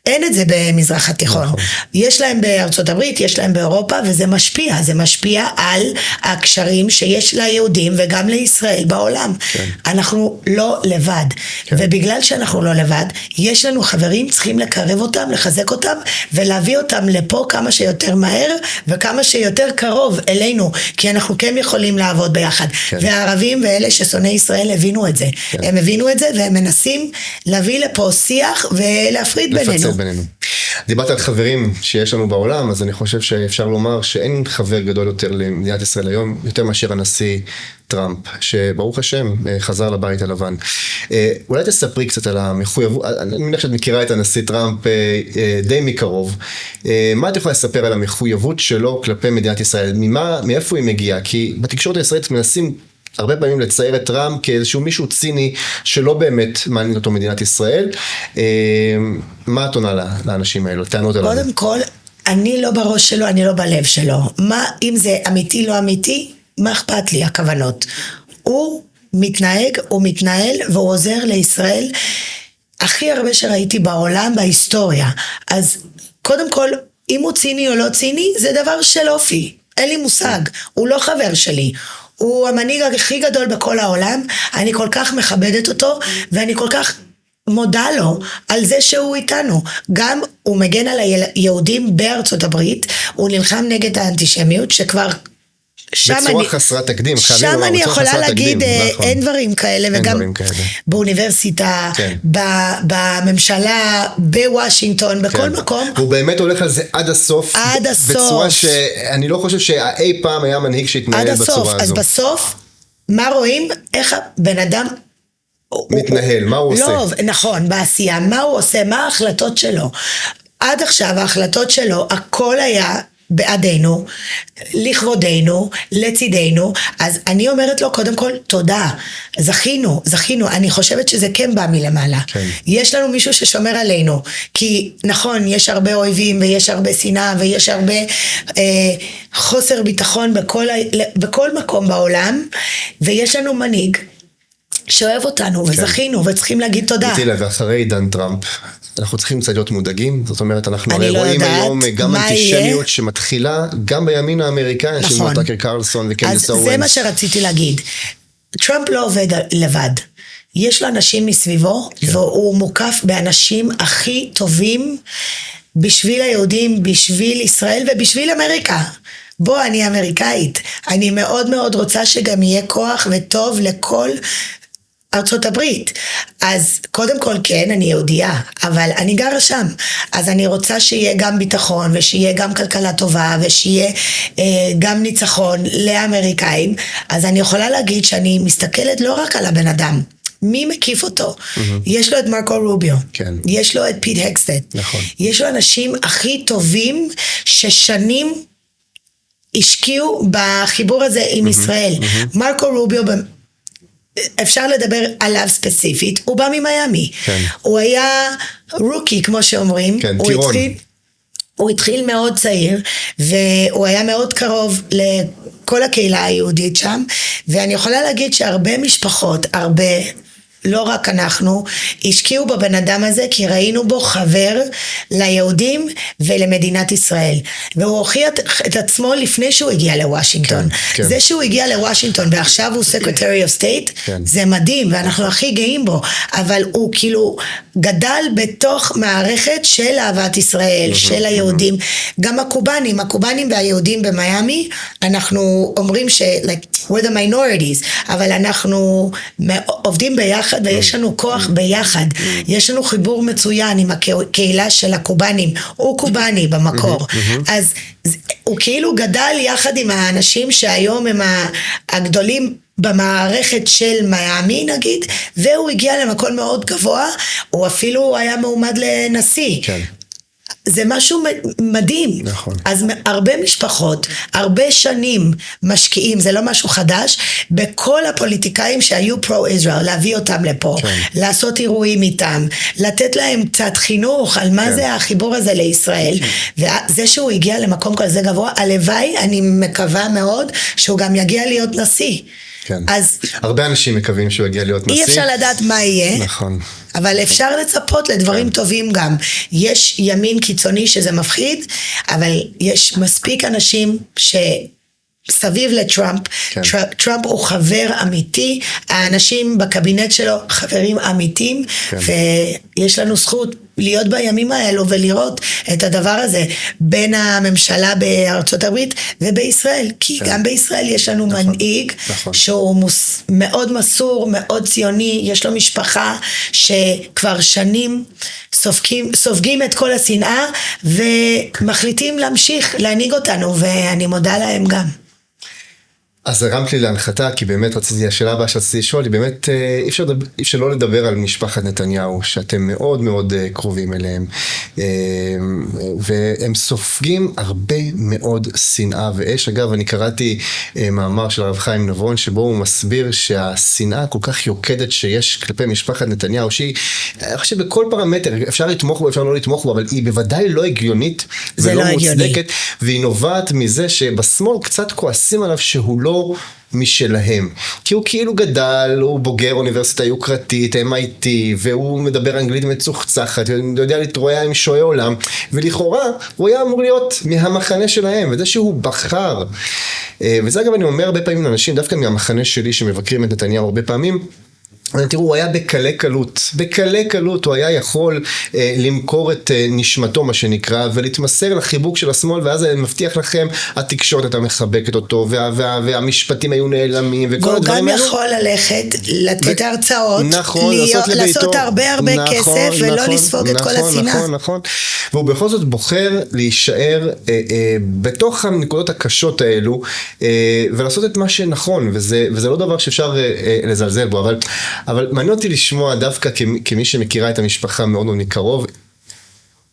Speaker 2: אין את זה במזרח התיכון. יש להם בארצות הברית, יש להם באירופה, וזה משפיע. זה משפיע על הקשרים שיש ליהודים וגם לישראל בעולם. אנחנו לא לבד. ובגלל שאנחנו לא לבד, יש לנו חברים, צריכים לקרב אותם, לחזק אותם, ולהביא אותם לפה כמה שיותר מהר, וכמה שיותר קרוב אלינו, כי אנחנו כן יכולים לעבוד ביחד. והערבים ואלה ששונאי ישראל הבינו את זה. הם הבינו את זה, והם מנסים להביא לפה שיח ולהפריד בינינו.
Speaker 1: בינינו. דיברת על חברים שיש לנו בעולם, אז אני חושב שאפשר לומר שאין חבר גדול יותר למדינת ישראל היום, יותר מאשר הנשיא טראמפ, שברוך השם חזר לבית הלבן. אולי תספרי קצת על המחויבות, אני מניח שאת מכירה את הנשיא טראמפ די מקרוב. מה את יכולה לספר על המחויבות שלו כלפי מדינת ישראל? מאיפה היא מגיעה? כי בתקשורת הישראלית מנסים הרבה פעמים לצייר את טראמפ כאיזשהו מישהו ציני שלא באמת מעניין אותו מדינת ישראל. מה את עונה לאנשים האלו, טענות עליו?
Speaker 2: קודם כל, אני לא בראש שלו, אני לא בלב שלו. מה, אם זה אמיתי, לא אמיתי, מה אכפת לי, הכוונות? הוא מתנהג, הוא מתנהל, והוא עוזר לישראל הכי הרבה שראיתי בעולם, בהיסטוריה. אז קודם כל, אם הוא ציני או לא ציני, זה דבר של אופי. אין לי מושג, הוא לא חבר שלי. הוא המנהיג הכי גדול בכל העולם, אני כל כך מכבדת אותו, ואני כל כך מודה לו על זה שהוא איתנו. גם הוא מגן על היהודים בארצות הברית, הוא נלחם נגד האנטישמיות, שכבר
Speaker 1: בצורה חסרת תקדים,
Speaker 2: שם אני יכולה להגיד, אין דברים כאלה, וגם באוניברסיטה, בממשלה, בוושינגטון, בכל מקום.
Speaker 1: הוא באמת הולך על זה עד הסוף, בצורה שאני לא חושב שאי פעם היה מנהיג שהתנהל בצורה הזו.
Speaker 2: אז בסוף, מה רואים? איך הבן אדם
Speaker 1: מתנהל, מה הוא עושה?
Speaker 2: לא, נכון, בעשייה, מה הוא עושה, מה ההחלטות שלו. עד עכשיו ההחלטות שלו, הכל היה בעדינו, לכבודנו, לצידנו, אז אני אומרת לו קודם כל תודה, זכינו, אני חושבת שזה כן בא מלמעלה,
Speaker 1: כן.
Speaker 2: יש לנו מישהו ששומר עלינו, כי נכון, יש הרבה אויבים ויש הרבה שנאה ויש הרבה חוסר ביטחון בכל מקום בעולם, ויש לנו מנהיג שאוהב אותנו, כן. וזכינו, וצריכים להגיד תודה.
Speaker 1: ואחרי עידן טראמפ, אנחנו צריכים קצת להיות מודאגים, זאת אומרת, אנחנו רואים היום גם אנטישמיות שמתחילה, גם בימין האמריקאי, נכון. כמו טאקר קרלסון וקנדס אוונס.
Speaker 2: אז זה מה שרציתי להגיד. טראמפ לא עובד לבד. יש לו אנשים מסביבו, כן. והוא מוקף באנשים הכי טובים, בשביל היהודים, בשביל ישראל ובשביל אמריקה. בוא, אני אמריקאית. אני מאוד מאוד רוצה שגם יהיה כוח וטוב לכל ארצות הברית. אז קודם כל כן, אני יהודייה, אבל אני גרה שם. אז אני רוצה שיהיה גם ביטחון, ושיהיה גם כלכלה טובה, ושיהיה גם ניצחון לאמריקאים. אז אני יכולה להגיד שאני מסתכלת לא רק על הבן אדם, מי מקיף אותו? יש לו את מרקו רוביו,
Speaker 1: כן.
Speaker 2: יש לו את פיט הקסטד,
Speaker 1: נכון.
Speaker 2: יש לו אנשים הכי טובים ששנים השקיעו בחיבור הזה עם ישראל. מרקו רוביו, אפשר לדבר עליו ספציפית, הוא בא ממיימי.
Speaker 1: כן.
Speaker 2: הוא היה רוקי, כמו שאומרים.
Speaker 1: כן, טירון.
Speaker 2: הוא התחיל מאוד צעיר, והוא היה מאוד קרוב לכל הקהילה היהודית שם, ואני יכולה להגיד שהרבה משפחות, לא רק אנחנו, השקיעו בבן אדם הזה, כי ראינו בו חבר ליהודים ולמדינת ישראל. והוא הוכיח את עצמו לפני שהוא הגיע לוושינגטון.
Speaker 1: כן.
Speaker 2: זה שהוא הגיע לוושינגטון, ועכשיו הוא Secretary of State,
Speaker 1: כן.
Speaker 2: זה מדהים, ואנחנו הכי גאים בו. אבל הוא כאילו גדל בתוך מערכת של אהבת ישראל, של היהודים. גם הקובנים והיהודים במיימי, אנחנו אומרים we're the minorities, אבל אנחנו עובדים ביחד, ויש לנו כוח ביחד. יש לנו חיבור מצוין עם הקהילה של הקובנים. הוא קובני במקור. אז הוא כאילו גדל יחד עם האנשים שהיום הם הגדולים במערכת של מיימי נגיד, והוא הגיע למקום מאוד גבוה, הוא אפילו היה מועמד לנשיא. כן. זה משהו מדהים.
Speaker 1: נכון.
Speaker 2: אז הרבה משפחות, הרבה שנים משקיעים, זה לא משהו חדש, בכל הפוליטיקאים שהיו פרו-ישראל, להביא אותם לפה, כן. לעשות אירועים איתם, לתת להם קצת חינוך על מה כן. זה החיבור הזה לישראל, וזה שהוא הגיע למקום כזה גבוה, הלוואי, אני מקווה מאוד, שהוא גם יגיע להיות נשיא.
Speaker 1: כן. אז הרבה אנשים מקווים שהוא יגיע להיות נשיא.
Speaker 2: אי אפשר לדעת מה יהיה.
Speaker 1: נכון.
Speaker 2: אבל אפשר לצפות לדברים טובים גם. יש ימין קיצוני שזה מפחיד, אבל יש מספיק אנשים שסביב לטראמפ, כן. טראמפ הוא חבר אמיתי, האנשים בקבינט שלו חברים אמיתיים, כן. ויש לנו זכות להיות בימים האלו ולראות את הדבר הזה בין הממשלה בארצות הברית ובישראל, כי גם בישראל יש לנו מנהיג שהוא מאוד מסור, מאוד ציוני, יש לו משפחה שכבר שנים סופגים את כל השנאה ומחליטים להמשיך להנהיג אותנו, ואני מודה להם גם.
Speaker 1: אז הרמת לי להנחתה, כי באמת רציתי, השאלה הבאה שרציתי לשאול, היא באמת, אי אפשר לא לדבר על משפחת נתניהו, שאתם מאוד מאוד קרובים אליהם, והם סופגים הרבה מאוד שנאה ואש. אגב, אני קראתי מאמר של הרב חיים נבון, שבו הוא מסביר שהשנאה כל כך יוקדת שיש כלפי משפחת נתניהו, שהיא, אני חושב בכל פרמטר, אפשר לתמוך בו, אפשר לא לתמוך בו, אבל היא בוודאי לא הגיונית, ולא מוצדקת, והיא נובעת מזה שבשמאל קצת כועסים עליו שהוא לא משלהם, כי הוא כאילו גדל, הוא בוגר אוניברסיטה יוקרתית, MIT, והוא מדבר אנגלית מצוחצחת, הוא יודע להתרועע עם שועי עולם, ולכאורה הוא היה אמור להיות מהמחנה שלהם, וזה שהוא בחר. וזה אגב אני אומר הרבה פעמים לאנשים, דווקא מהמחנה שלי שמבקרים את נתניהו הרבה פעמים, תראו, הוא היה בקלי קלות הוא היה יכול למכור את נשמתו, מה שנקרא, ולהתמסר לחיבוק של השמאל, ואז אני מבטיח לכם, התקשורת הייתה מחבקת אותו, והמשפטים היו נעלמים, וכל הדברים האלו.
Speaker 2: הוא גם יכול ללכת, לתת הרצאות,
Speaker 1: נכון,
Speaker 2: לעשות הרבה כסף, ולא לספוג את כל השנאה.
Speaker 1: נכון. והוא בכל זאת בוחר להישאר בתוך הנקודות הקשות האלו, ולעשות את מה שנכון, וזה לא דבר שאפשר לזלזל בו, אבל מעניין אותי לשמוע דווקא כמי שמכירה את המשפחה מאוד מאוד מקרוב,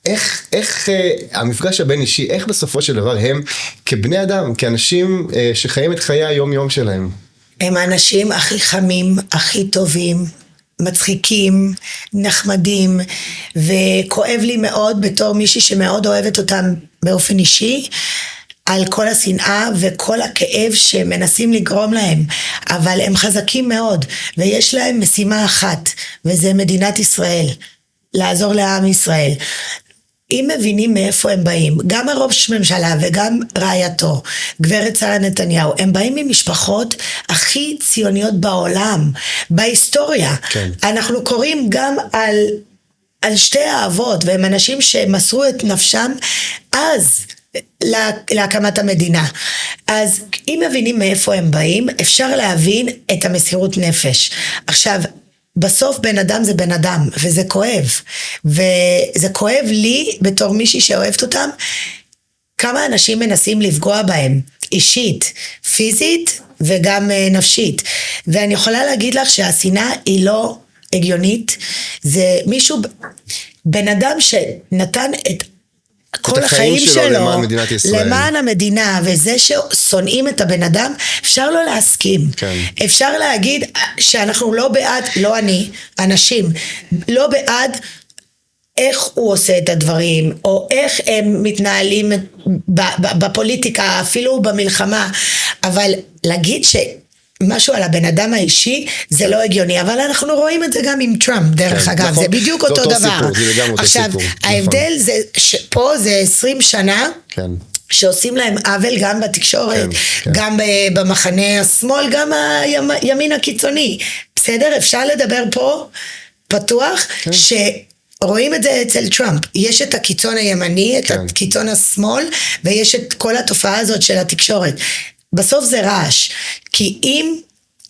Speaker 1: איך המפגש הבין אישי, איך בסופו של דבר הם כבני אדם, כאנשים שחיים את חיי היום יום שלהם?
Speaker 2: הם האנשים הכי חמים, הכי טובים, מצחיקים, נחמדים, וכואב לי מאוד בתור מישהי שמאוד אוהבת אותם באופן אישי, על כל השנאה וכל הכאב שמנסים לגרום להם, אבל הם חזקים מאוד, ויש להם משימה אחת, וזה מדינת ישראל, לעזור לעם ישראל. אם מבינים מאיפה הם באים, גם הראש ממשלה וגם רעייתו, גברת שרה נתניהו, הם באים ממשפחות הכי ציוניות בעולם, בהיסטוריה. כן. אנחנו קוראים גם על שתי האבות, והם אנשים שמסרו את נפשם אז, להקמת המדינה. אז אם מבינים מאיפה הם באים, אפשר להבין את המסירות נפש. עכשיו, בסוף בן אדם זה בן אדם, וזה כואב. וזה כואב לי בתור מישהי שאוהבת אותם, כמה אנשים מנסים לפגוע בהם, אישית, פיזית וגם נפשית. ואני יכולה להגיד לך שהשנאה היא לא הגיונית, זה מישהו, בן אדם שנתן את כל החיים שלו למען המדינה, וזה ששונאים את הבן אדם, אפשר לא להסכים. כן. אפשר להגיד שאנחנו לא בעד, לא אני, אנשים, לא בעד איך הוא עושה את הדברים, או איך הם מתנהלים בפוליטיקה, אפילו במלחמה, אבל להגיד משהו על הבן אדם האישי, זה לא הגיוני, אבל אנחנו רואים את זה גם עם טראמפ, דרך אגב, זה בדיוק אותו דבר. עכשיו, ההבדל זה, פה זה 20 שנה, שעושים להם עוול גם בתקשורת, גם במחנה השמאל, גם הימין הקיצוני. בסדר? אפשר לדבר פה פתוח, רואים את זה אצל טראמפ, יש את הקיצון הימני, את הקיצון השמאל, ויש את כל התופעה הזאת של התקשורת. בסוף זה רעש, כי אם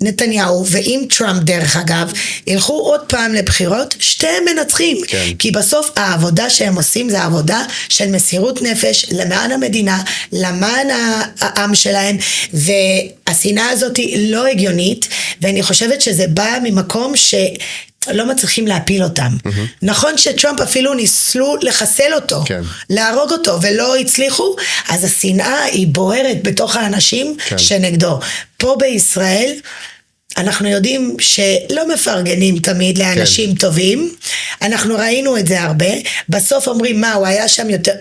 Speaker 2: נתניהו ואם טראמפ דרך אגב, ילכו עוד פעם לבחירות, שתיהם מנצחים, כי בסוף העבודה שהם עושים זה העבודה של מסירות נפש, למען המדינה, למען העם שלהם, והשנאה הזאת היא לא הגיונית, ואני חושבת שזה בא ממקום לא מצליחים להפיל אותם. נכון שטראמפ אפילו ניסלו לחסל אותו, להרוג אותו, ולא הצליחו, אז השנאה היא בוערת בתוך האנשים שנגדו. פה בישראל, אנחנו יודעים שלא מפרגנים תמיד לאנשים טובים, אנחנו ראינו את זה הרבה, בסוף אומרים מה, הוא היה שם יותר...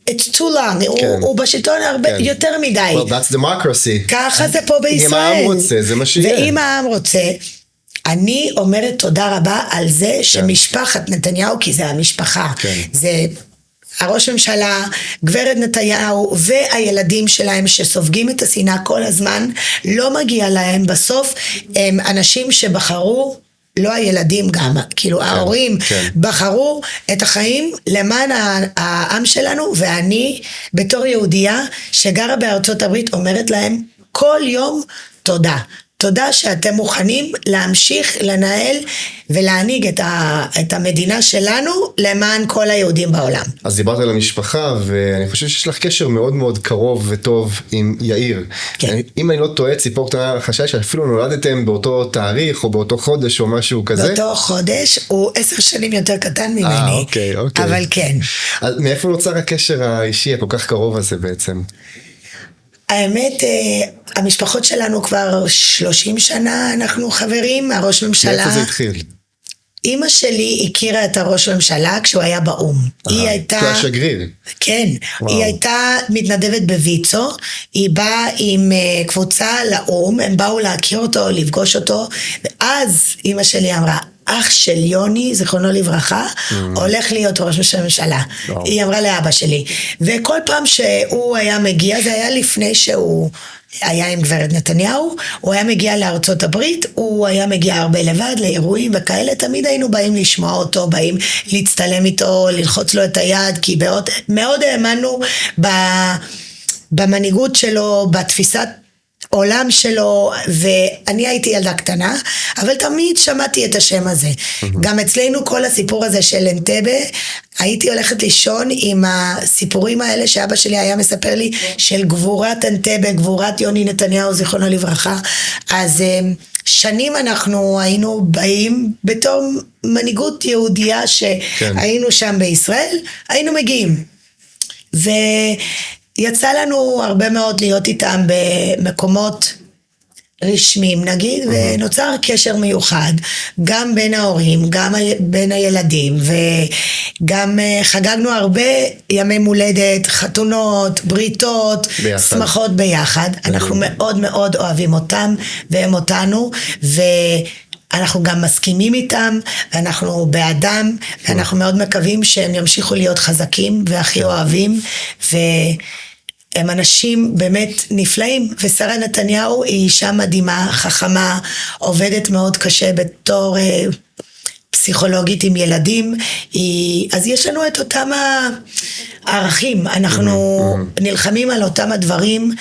Speaker 2: It's too long, הוא בשלטון הרבה יותר מדי.
Speaker 1: Well, that's democracy.
Speaker 2: ככה זה פה בישראל.
Speaker 1: אם העם רוצה, זה מה שיהיה.
Speaker 2: ואם העם רוצה... אני אומרת תודה רבה על זה שמשפחת נתניהו, כי זה המשפחה, זה הראש ממשלה, גברת נתניהו והילדים שלהם שסופגים את השנאה כל הזמן, לא מגיע להם בסוף, הם אנשים שבחרו לא הילדים גם, כאילו ההורים בחרו את החיים למען העם שלנו, ואני בתור יהודייה שגרה בארצות הברית אומרת להם כל יום תודה. תודה שאתם מוכנים להמשיך לנהל ולהנהיג את המדינה שלנו למען כל היהודים בעולם.
Speaker 1: אז דיברת על המשפחה, ואני חושב שיש לך קשר מאוד מאוד קרוב וטוב עם יאיר. כן. אם אני לא טועה, ציפור קטנה חשאי שאפילו נולדתם באותו תאריך או באותו חודש או משהו כזה.
Speaker 2: באותו חודש, הוא 10 שנים יותר קטן ממני.
Speaker 1: אוקיי.
Speaker 2: אבל כן.
Speaker 1: אז מאיפה נוצר הקשר האישי הכל כך קרוב הזה בעצם?
Speaker 2: האמת, המשפחות שלנו כבר 30 שנה אנחנו חברים, הראש ממשלה.
Speaker 1: מאיפה זה התחיל?
Speaker 2: אמא שלי הכירה את הראש ממשלה כשהוא היה באום. היא הייתה...
Speaker 1: כשהוא השגריר.
Speaker 2: כן, היא הייתה מתנדבת בויצו, היא באה עם קבוצה לאום, הם באו להכיר אותו, לפגוש אותו, ואז אמא שלי אמרה, אח של יוני, זכרונו לברכה, הולך להיות ראש הממשלה. היא אמרה לאבא שלי. וכל פעם שהוא היה מגיע, זה היה לפני שהוא היה עם גברת נתניהו, הוא היה מגיע לארצות הברית, הוא היה מגיע הרבה לבד, לאירועים וכאלה, תמיד היינו באים לשמוע אותו, באים להצטלם איתו, ללחוץ לו את היד, כי מאוד האמנו במנהיגות שלו, בתפיסת עולם שלו, ואני הייתי ילדה קטנה, אבל תמיד שמעתי את השם הזה. גם אצלנו כל הסיפור הזה של אנטבה, הייתי הולכת לישון עם הסיפורים האלה שאבא שלי היה מספר לי, של גבורת אנטבה, גבורת יוני נתניהו, זיכרונו לברכה. אז שנים אנחנו היינו באים בתור מנהיגות יהודייה שהיינו שם בישראל, היינו מגיעים. יצא לנו הרבה מאוד להיות איתם במקומות רשמיים נגיד, ונוצר קשר מיוחד, גם בין ההורים, גם בין הילדים, וגם חגגנו הרבה ימי מולדת, חתונות, בריתות, שמחות ביחד. אנחנו מאוד מאוד אוהבים אותם והם אותנו, אנחנו גם מסכימים איתם, ואנחנו בעדם, ואנחנו מאוד מקווים שהם ימשיכו להיות חזקים והכי אוהבים, הם אנשים באמת נפלאים, ושרה נתניהו היא אישה מדהימה, חכמה, עובדת מאוד קשה בתור פסיכולוגית עם ילדים, אז יש לנו את אותם הערכים, אנחנו נלחמים על אותם הדברים,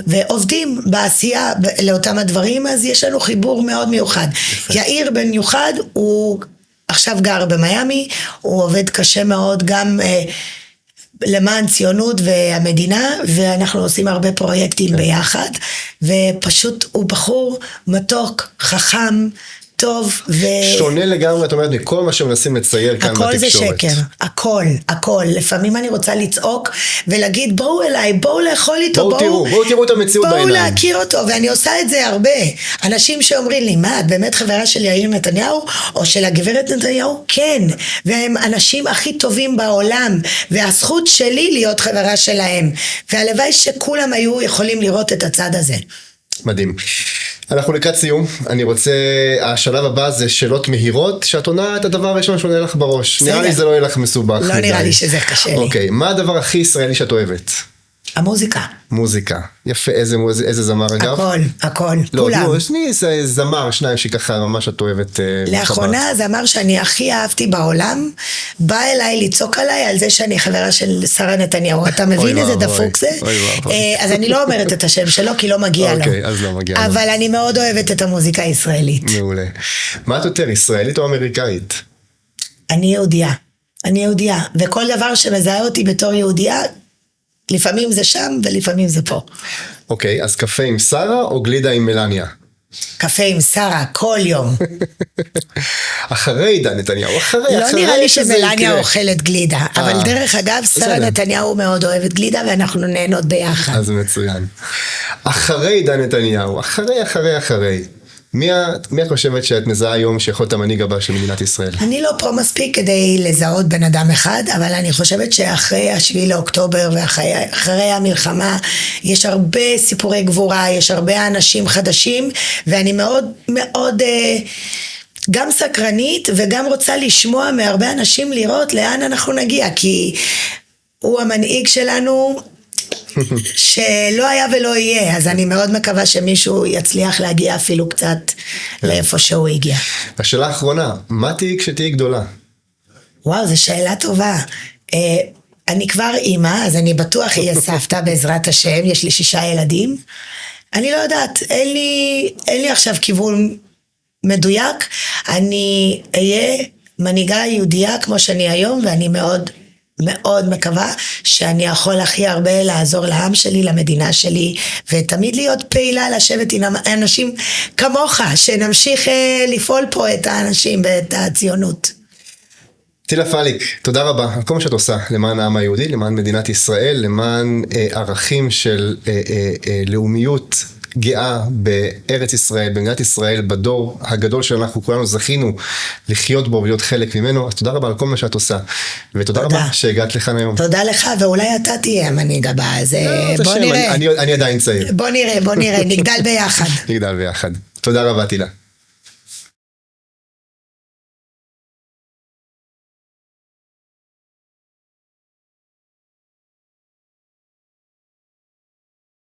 Speaker 2: ועובדים בעשייה לאותם הדברים, אז יש לנו חיבור מאוד מיוחד. יאיר במיוחד, הוא עכשיו גר במיימי, הוא עובד קשה מאוד גם למען ציונות והמדינה, ואנחנו עושים הרבה פרויקטים ביחד, ופשוט הוא בחור מתוק, חכם, טוב
Speaker 1: שונה לגמרי, את אומרת, מכל מה שמנסים לצייר כאן בתקשורת.
Speaker 2: הכל זה שקר, הכל. לפעמים אני רוצה לצעוק ולהגיד, בואו אליי, בואו לאכול איתו,
Speaker 1: בואו תראו את המציאות בעיניים.
Speaker 2: בואו להכיר אותו, ואני עושה את זה הרבה. אנשים שאומרים לי, מה, את באמת חברה של יאיר נתניהו, או של הגברת נתניהו? כן, והם אנשים הכי טובים בעולם, והזכות שלי להיות חברה שלהם, והלוואי שכולם היו יכולים לראות את הצד הזה.
Speaker 1: מדהים. אנחנו לקראת סיום, אני רוצה, השלב הבא זה שאלות מהירות, שאת עונה את הדבר הראשון שעונה לך בראש. נראה לי זה לא יהיה לך מסובך.
Speaker 2: לא נראה לי שזה קשה לי.
Speaker 1: אוקיי, מה הדבר הכי ישראלי שאת אוהבת?
Speaker 2: המוזיקה.
Speaker 1: מוזיקה. יפה, איזה זמר אגב?
Speaker 2: הכל,
Speaker 1: לא,
Speaker 2: כולם.
Speaker 1: לא, יש לי זמר, שניים שככה ממש את אוהבת.
Speaker 2: לאחרונה זמר שאני הכי אהבתי בעולם, בא אליי לצעוק עליי על זה שאני חברה של שרה נתניהו. אתה מבין איזה דפוק זה? אז אני לא אומרת את השם שלו, כי לא מגיע לו.
Speaker 1: אוקיי, אז לא מגיע לו.
Speaker 2: אבל אני מאוד אוהבת את המוזיקה הישראלית.
Speaker 1: מעולה. מה את יותר, ישראלית או אמריקאית?
Speaker 2: אני יהודייה, וכל דבר שמזהה אותי בתור יהודייה, לפעמים זה שם ולפעמים זה פה.
Speaker 1: אוקיי, אז קפה עם שרה או גלידה עם מלניה?
Speaker 2: קפה עם שרה, כל יום.
Speaker 1: אחרי עידן נתניהו,
Speaker 2: לא נראה לי שמלניה אוכלת גלידה, אבל דרך אגב, שרה נתניהו מאוד אוהבת גלידה, ואנחנו נהנות ביחד.
Speaker 1: אז מצוין. אחרי עידן נתניהו, אחרי. מי את חושבת שאת מזהה היום שיכול להיות המנהיג הבא של מדינת ישראל?
Speaker 2: אני לא פה מספיק כדי לזהות בן אדם אחד, אבל אני חושבת שאחרי 7 לאוקטובר ואחרי המלחמה, יש הרבה סיפורי גבורה, יש הרבה אנשים חדשים, ואני מאוד מאוד גם סקרנית וגם רוצה לשמוע מהרבה אנשים לראות לאן אנחנו נגיע, כי הוא המנהיג שלנו, שלא היה ולא יהיה, אז אני מאוד מקווה שמישהו יצליח להגיע אפילו קצת לאיפה שהוא הגיע.
Speaker 1: השאלה האחרונה, מה תהיי כשתהיי גדולה?
Speaker 2: וואו, זו שאלה טובה. אני כבר אימא, אז אני בטוח אהיה סבתא בעזרת השם, יש לי 6 ילדים. אני לא יודעת, אין לי עכשיו כיוון מדויק, אני אהיה מנהיגה יהודייה כמו שאני היום, ואני מאוד מאוד מקווה שאני יכול הכי הרבה לעזור לעם שלי, למדינה שלי, ותמיד להיות פעילה, לשבת עם אנשים כמוך, שנמשיך לפעול פה את האנשים ואת הציונות.
Speaker 1: טילה פליק, תודה רבה על כל מה שאת עושה למען העם היהודי, למען מדינת ישראל, למען ערכים של לאומיות גאה בארץ ישראל, במדינת ישראל, בדור הגדול שאנחנו כולנו זכינו לחיות בו ולהיות חלק ממנו. אז תודה רבה על כל מה שאת עושה, ותודה רבה שהגעת לכאן היום.
Speaker 2: תודה לך, ואולי אתה תהיה המנהיג הבא, אז בוא נראה.
Speaker 1: אני עדיין צעיר.
Speaker 2: בוא נראה, נגדל ביחד.
Speaker 1: נגדל ביחד. תודה רבה, טילה.